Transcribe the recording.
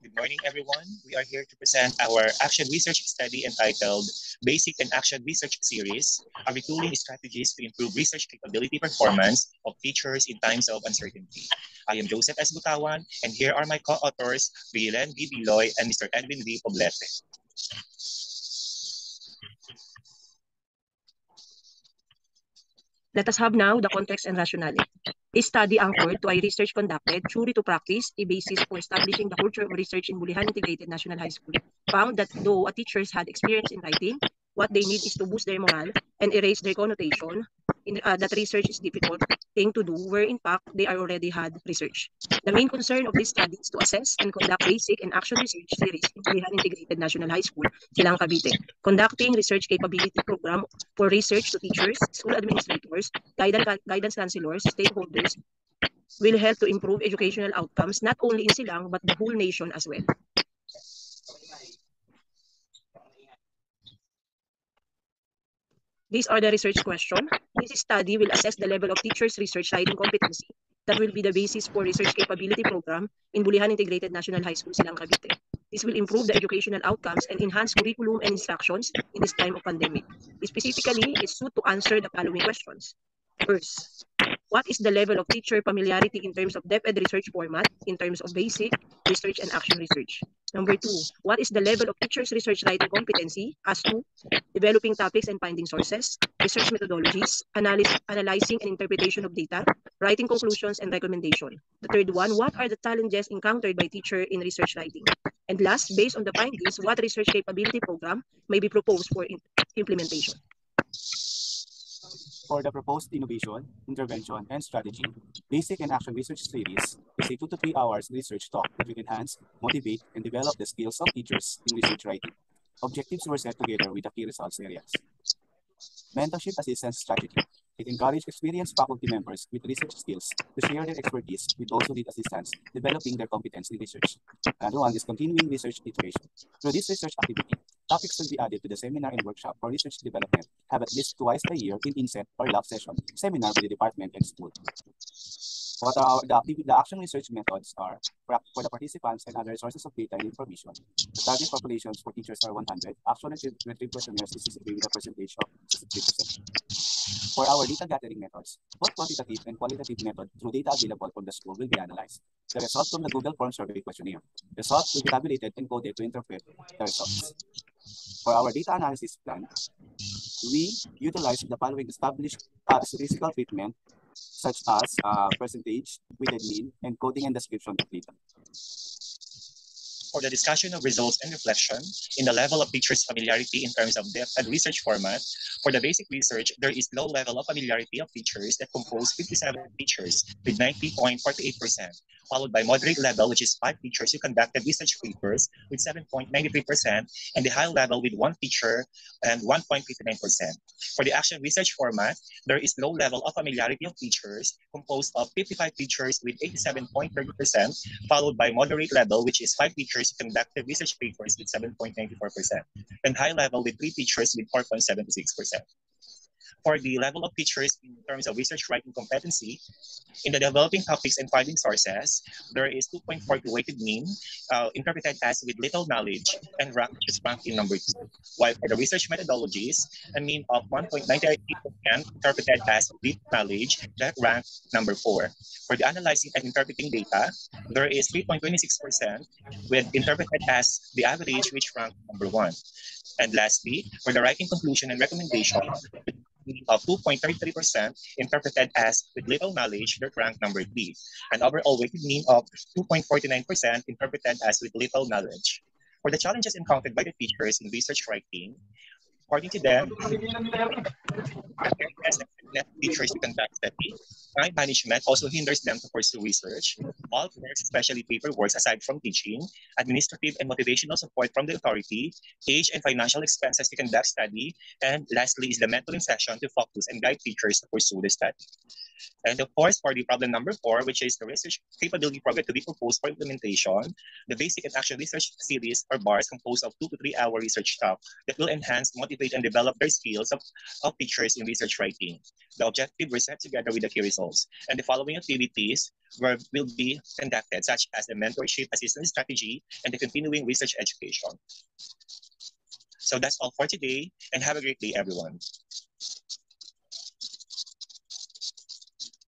Good morning, everyone. We are here to present our action research study entitled Basic and Action Research Series, a retooling strategies to improve research capability performance of teachers in times of uncertainty. I am Joseph S. Butawan, and here are my co-authors, Rielen B. Biloy and Mr. Edwin V. Poblete. Let us have now the context and rationale. A study anchored to a research conducted, theory to practice, a basis for establishing the culture of research in Bulihan Integrated National High School, found that though teachers had experience in writing, what they need is to boost their morale and erase their connotation that research is difficult thing to do, where in fact they are already had research. The main concern of this study is to assess and conduct basic and action research series in Bulihan Integrated National High School, Silang Cavite, conducting research capability program for research to teachers, school administrators, guidance counselors, stakeholders, will help to improve educational outcomes not only in Silang but the whole nation as well. These are the research questions. This study will assess the level of teachers' research writing competency that will be the basis for research capability program in Bulihan Integrated National High School, Silang Cavite. This will improve the educational outcomes and enhance curriculum and instructions in this time of pandemic. Specifically, it's suited to answer the following questions. First, what is the level of teacher familiarity in terms of depth ed research format, in terms of basic research and action research? Number two, what is the level of teachers' research writing competency as to developing topics and finding sources, research methodologies, analyzing and interpretation of data, writing conclusions and recommendation? The third one, what are the challenges encountered by teacher in research writing? And last, based on the findings, what research capability program may be proposed for implementation? For the proposed innovation, intervention, and strategy, Basic and Action Research Series is a 2 to 3 hours research talk that will enhance, motivate, and develop the skills of teachers in research writing. Objectives were set together with the key results areas. Mentorship assistance strategy. It encouraged experienced faculty members with research skills to share their expertise with those who need assistance developing their competence in research. Another one is continuing research iteration. Through this research activity, topics will be added to the seminar and workshop for research development, have at least twice a year in inset or lab session, seminar with the department and school. What are the action research methods are for the participants and other sources of data and information. The target populations for teachers are 100. Actual retrieved questionnaires is with a percentage of 63%. For our data gathering methods, both quantitative and qualitative method through data available from the school will be analyzed. The result from the Google Form survey questionnaire. Results will be tabulated and coded to interpret the results. For our data analysis plan, we utilize the following established statistical treatment, such as percentage, weighted mean, and coding and description of data. For the discussion of results and reflection in the level of teachers' familiarity in terms of depth and research format, for the basic research, there is low level of familiarity of teachers that compose 57 teachers with 90.48%, followed by moderate level, which is 5 teachers who conducted research papers with 7.93%, and the high level with 1 teacher and 1.59%. For the action research format, there is low level of familiarity of teachers composed of 55 teachers with 87.30%, followed by moderate level, which is 5 teachers who conducted research papers with 7.94%, and high level with 3 teachers with 4.76%. For the level of teachers in terms of research writing competency, in the developing topics and finding sources, there is 2.40 weighted mean, interpreted as with little knowledge, and ranked in number 2. While for the research methodologies, a mean of 1.98% interpreted as with knowledge, that ranked number 4. For the analyzing and interpreting data, there is 3.26% with interpreted as the average, which ranked number 1. And lastly, for the writing conclusion and recommendation, of 2.33% interpreted as with little knowledge, that ranked number 3. And overall weighted mean of 2.49% interpreted as with little knowledge. For the challenges encountered by the teachers in research writing, according to them, teachers to conduct study. Time management also hinders them to pursue research. All works, especially paperwork, aside from teaching, administrative and motivational support from the authority, age and financial expenses to conduct study, and lastly is the mentoring session to focus and guide teachers to pursue the study. And of course, for the problem number 4, which is the research capability program to be proposed for implementation, the basic and action research series or bars composed of 2 to 3 hour research talk that will enhance, motivate, and develop their skills of teachers in research writing. The objective were set together with the key results. And the following activities will be conducted, such as the mentorship assistance strategy and the continuing research education. So that's all for today, and have a great day, everyone.